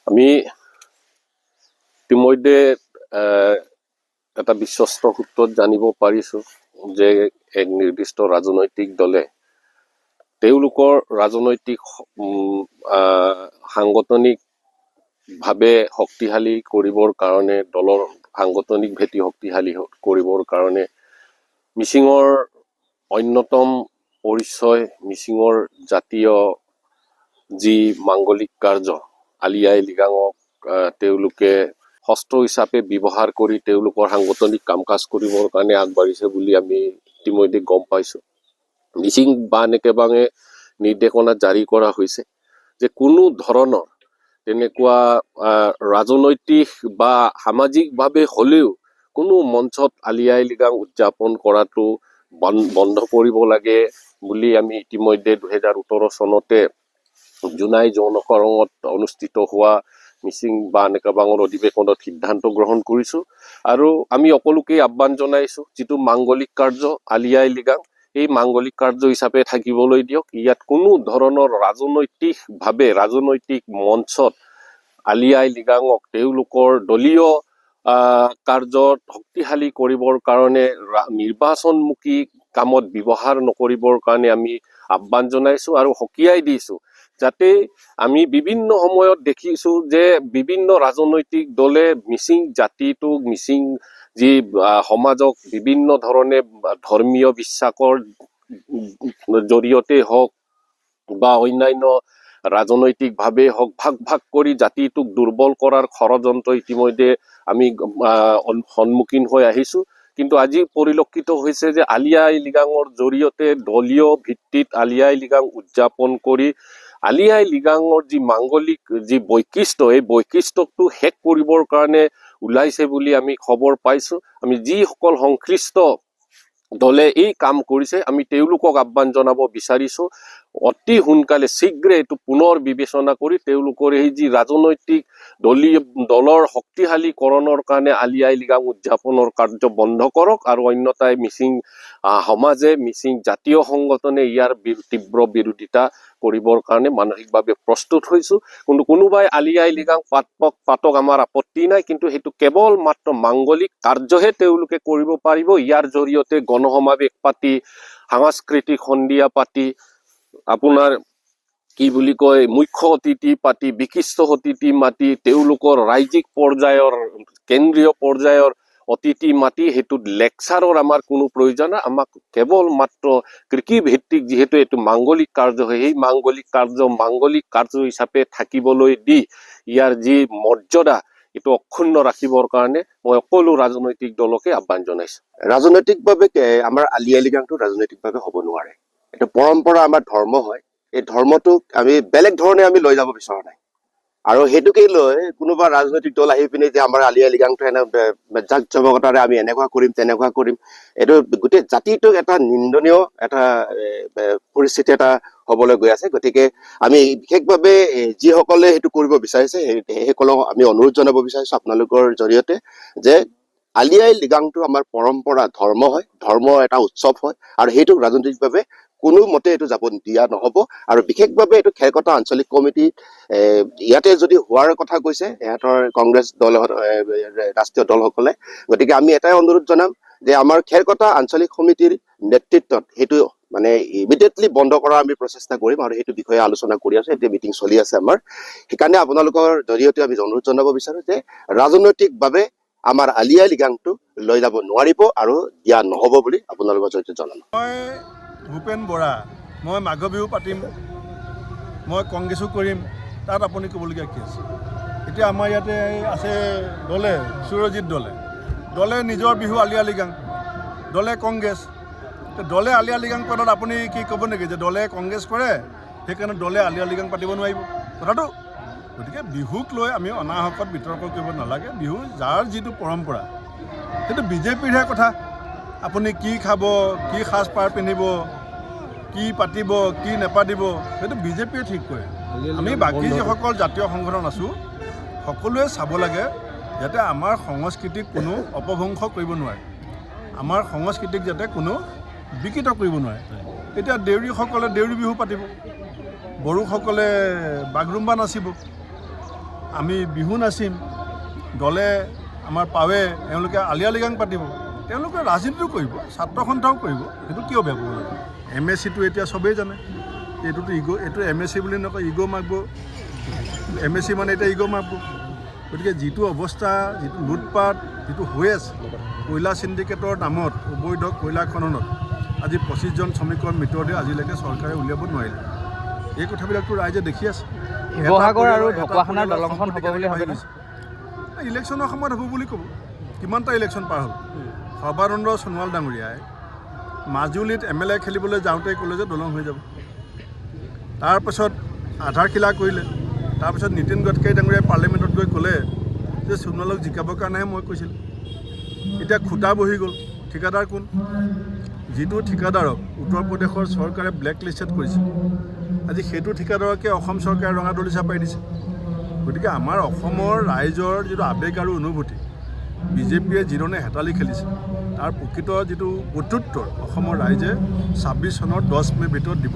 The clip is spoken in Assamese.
আমি ইতিমধ্যে এটা বিশ্বস্ত সূত্ৰত জানিব পাৰিছো যে এক নিৰ্দিষ্ট ৰাজনৈতিক দলে তেওঁলোকৰ ৰাজনৈতিক সাংগঠনিকভাৱে শক্তিশালী কৰিবৰ কাৰণে দলৰ সাংগঠনিক ভেটি শক্তিশালী কৰিবৰ কাৰণে মিচিঙৰ অন্যতম পৰিচয় মিচিঙৰ জাতীয় যি মাংগলিক কাৰ্য আলি আই লৃগাঙক তেওঁলোকে হস্ত হিচাপে ব্যৱহাৰ কৰি তেওঁলোকৰ সাংগঠনিক কাম কাজ কৰিবৰ কাৰণে আগবাঢ়িছে বুলি আমি ইতিমধ্যে গম পাইছো। মিচিং বান একেবাৰে নিৰ্দেশনা জাৰি কৰা হৈছে যে কোনো ধৰণৰ তেনেকুৱা ৰাজনৈতিক বা সামাজিকভাৱে হ'লেও কোনো মঞ্চত আলি আই লৃগাং উদযাপন কৰাটো বন্ধ কৰিব লাগে বুলি আমি ইতিমধ্যে 2018 চনতে জুনাই জনকৰণত অনুষ্ঠিত হোৱা মিচিং বা নেকাবাঙৰ অধিৱেশনত সিদ্ধান্ত গ্ৰহণ কৰিছো আৰু আমি সকলোকে আহ্বান জনাইছো যিটো মাংগলিক কাৰ্য আলি আই লৃগাং এই মাংগলিক কাৰ্য হিচাপে থাকিবলৈ দিয়ক। ইয়াত কোনো ধৰণৰ ৰাজনৈতিক মঞ্চত আলি আই লৃগাঙক তেওঁলোকৰ দলীয় কাৰ্যত শক্তিশালী কৰিবৰ কাৰণে নিৰ্বাচনমুখী কামত ব্যৱহাৰ নকৰিবৰ কাৰণে আমি আহ্বান জনাইছো আৰু সকীয়াই দিছো যাতে আমি বিভিন্ন সময়ত দেখিছো যে বিভিন্ন ৰাজনৈতিক দলে মিচিং জাতিটোক মিচিং যি সমাজক বিভিন্ন ধৰণে ধৰ্মীয় বিশ্বাসৰ জৰিয়তে হওক বা অন্যান্য ৰাজনৈতিকভাৱে হওক ভাগ কৰি জাতিটোক দুৰ্বল কৰাৰ ষড়যন্ত্ৰ ইতিমধ্যে আমি সন্মুখীন হৈ আহিছো। কিন্তু আজি পৰিলক্ষিত হৈছে যে আলি আই লৃগাঙৰ জৰিয়তে দলীয় ভিত্তিত আলি আই লৃগাং উদযাপন কৰি আলি আই লৃগাঙৰ যি মাংগলিক যি বৈশিষ্ট্য এই বৈশিষ্ট্যটো শেষ কৰিবৰ কাৰণে ওলাইছে বুলি আমি খবৰ পাইছো। আমি যিসকল সংশ্লিষ্ট দলে এই কাম কৰিছে আমি তেওঁলোকক আহ্বান জনাব বিচাৰিছো অতি সোনকালে শীঘ্ৰে এইটো পুনৰ বিবেচনা কৰি তেওঁলোকৰ এই যি ৰাজনৈতিক দলৰ শক্তিশালীকৰণৰ কাৰণে আলি আই লৃগাং উদযাপনৰ কাৰ্য বন্ধ কৰক আৰু অন্যথাই মিচিং সমাজে মিচিং জাতীয় সংগঠনে ইয়াৰ তীব্ৰ বিৰোধিতা কৰিবৰ কাৰণে মানসিকভাৱে প্ৰস্তুত হৈছো। কিন্তু কোনোবাই আলি আই লৃগাং পাতক আমাৰ আপত্তি নাই, কিন্তু সেইটো কেৱল মাত্ৰ মাংগলিক কাৰ্যহে তেওঁলোকে কৰিব পাৰিব। ইয়াৰ জৰিয়তে গণসমাৱেশ পাতি সাংস্কৃতিক সন্ধিয়া পাতি আপোনাৰ কি বুলি কয় মুখ্য অতিথি পাতি বিশিষ্ট অতিথি মাতি তেওঁলোকৰ ৰাজ্যিক পৰ্যায়ৰ কেন্দ্ৰীয় পৰ্যায়ৰ অতিথি মাতি সেইটোত লেকচাৰৰ আমাৰ কোনো প্ৰয়োজন নাই। আমাক কেৱল মাত্ৰ কৃষি ভিত্তিক যিহেতু এইটো মাংগলিক কাৰ্য হয় সেই মাংগলিক কাৰ্য হিচাপে থাকিবলৈ দি ইয়াৰ যি মৰ্যাদা এইটো অক্ষুণ্ণ ৰাখিবৰ কাৰণে মই সকলো ৰাজনৈতিক দলকে আহ্বান জনাইছো। ৰাজনৈতিকভাৱে আমাৰ আলি আই লৃগাংটো ৰাজনৈতিকভাৱে হ'ব নোৱাৰে। এটা পৰম্পৰা আমাৰ ধৰ্ম হয়। এই ধৰ্মটোক আমি বেলেগ ধৰণে আমি লৈ যাব বিচৰা নাই আৰু সেইটোকে লৈ কোনোবা ৰাজনৈতিক দল আহি পিনে যে আমাৰ আলি আই লৃগাংটো জাক জমকতাৰে আমি এনেকুৱা কৰিম তেনেকুৱা কৰিম, এইটো গোটেই জাতিটোক এটা নিন্দনীয় এটা পৰিস্থিতি এটা হবলৈ গৈ আছে। গতিকে আমি বিশেষভাৱে যিসকলে সেইটো কৰিব বিচাৰিছে সেইসকলক আমি অনুৰোধ জনাব বিচাৰিছো আপোনালোকৰ জৰিয়তে যে আলি আই লৃগাংটো আমাৰ পৰম্পৰা ধৰ্ম হয়, ধৰ্ম এটা উৎসৱ হয় আৰু সেইটোক ৰাজনৈতিকভাৱে কোনো মতে এইটো যাব দিয়া নহব। আৰু বিশেষভাৱে এইটো খেৰকটা আঞ্চলিক কমিটি ইয়াতে যদি হোৱাৰ কথা কৈছে ইহঁতৰ কংগ্ৰেছ দল ৰাষ্ট্ৰীয় দলসকলে, গতিকে আমি এটাই অনুৰোধ জনাম যে আমাৰ খেৰকটা আঞ্চলিক সমিতিৰ নেতৃত্বত সেইটো মানে ইমিডিয়েটলি বন্ধ কৰাৰ আমি প্ৰচেষ্টা কৰিম আৰু সেইটো বিষয়ে আলোচনা কৰি আছো। এতিয়া মিটিং চলি আছে আমাৰ। সেইকাৰণে আপোনালোকৰ জৰিয়তে আমি অনুৰোধ জনাব বিচাৰো যে ৰাজনৈতিকভাৱে আমাৰ আলি আই লৃগাংটো লৈ যাব নোৱাৰিব আৰু দিয়া নহ'ব বুলি আপোনালোকৰ জৰিয়তে জনাম। মই ভূপেন বৰা, মই মাঘ বিহু পাতিম, মই কংগ্ৰেছো কৰিম, তাত আপুনি ক'বলগীয়া কি আছে? এতিয়া আমাৰ ইয়াতে আছে দলে সুৰজিৎ দলে নিজৰ বিহু আলি আই লৃগাং, দলে কংগ্ৰেছ। দলে আলি আই লৃগাং পদত আপুনি কি ক'ব নেকি যে দলে কংগ্ৰেছ কৰে সেইকাৰণে দলে আলি আই লৃগাং পাতিব নোৱাৰিব কথাটো? গতিকে বিহুক লৈ আমি অনাহকত বিতৰ্ক কৰিব নালাগে। বিহু যাৰ যিটো পৰম্পৰা সেইটো বিজেপিৰহে কথা। আপুনি কি খাব, কি সাজপাৰ পিন্ধিব, কি পাতিব, কি নেপাতিব সেইটো বিজেপিয়ে ঠিক কৰে। আমি বাকী যিসকল জাতীয় সংগঠন আছোঁ সকলোৱে চাব লাগে যাতে আমাৰ সংস্কৃতিক কোনো অপভ্ৰংশ কৰিব নোৱাৰে, আমাৰ সংস্কৃতিক যাতে কোনো বিকৃত কৰিব নোৱাৰে। এতিয়া দেউৰীসকলে দেউৰী বিহু পাতিব, বড়োসকলে বাগৰুম্বা নাচিব, আমি বিহু নাচিম, দলে আমাৰ পাৱে, এওঁলোকে আলি আই লৃগাং পাতিব, তেওঁলোকে ৰাজনীতিও কৰিব, ছাত্ৰ সন্থাও কৰিব, সেইটো কিয় বেয়া পাব লাগে? MSCটো এতিয়া চবেই জানে, এইটোতো এইটো MSC বুলি নকয়, ইগ' মাৰিব, MSC মানে এতিয়া ইগ' মাৰিব। গতিকে যিটো অৱস্থা, যিটো লুটপাট যিটো হৈ আছে, কয়লা চিণ্ডিকেটৰ নামত অবৈধ কয়লা খননত আজি 25জন শ্ৰমিকৰ মৃতদেহ আজিলৈকে চৰকাৰে উলিয়াব নোৱাৰিলে। এই কথাবিলাকতো ৰাইজে দেখি আছে। শিৱসাগৰ আৰু ঢকুৱাখানাৰ দলংখন হ'ব বুলি ভাবে নে? ইলেকশ্যনৰ সময়ত হ'ব বুলি ক'ব। কিমানটা ইলেকশ্যন পাৰ হ'ল? সৰ্বানন্দ সোণোৱাল ডাঙৰীয়াই মাজুলীত MLA খেলিবলৈ যাওঁতে ক'লে যে দলং হৈ যাব। তাৰপাছত আধাৰশিলা কৰিলে। তাৰপিছত নীতিন গডকাৰী ডাঙৰীয়াই পাৰ্লিমেণ্টত গৈ ক'লে যে সোণোৱালক জিকাবৰ কাৰণেহে মই কৈছিলোঁ। এতিয়া খুটা বহি গ'ল। ঠিকাদাৰ কোন? যিটো ঠিকাদাৰক উত্তৰ প্ৰদেশৰ চৰকাৰে ব্লেক লিষ্টেড কৰিছিল, আজি সেইটো ঠিকাদাৰকে অসম চৰকাৰে ৰঙা দলিচা পাই দিছে। গতিকে আমাৰ অসমৰ ৰাইজৰ যিটো আৱেগ আৰু অনুভূতি, বিজেপিয়ে যিধৰণে হেতালি খেলিছে, তাৰ প্ৰকৃত যিটো প্ৰত্যুত্তৰ অসমৰ ৰাইজে 26 চনৰ 10 মে'ৰ ভিতৰত দিব।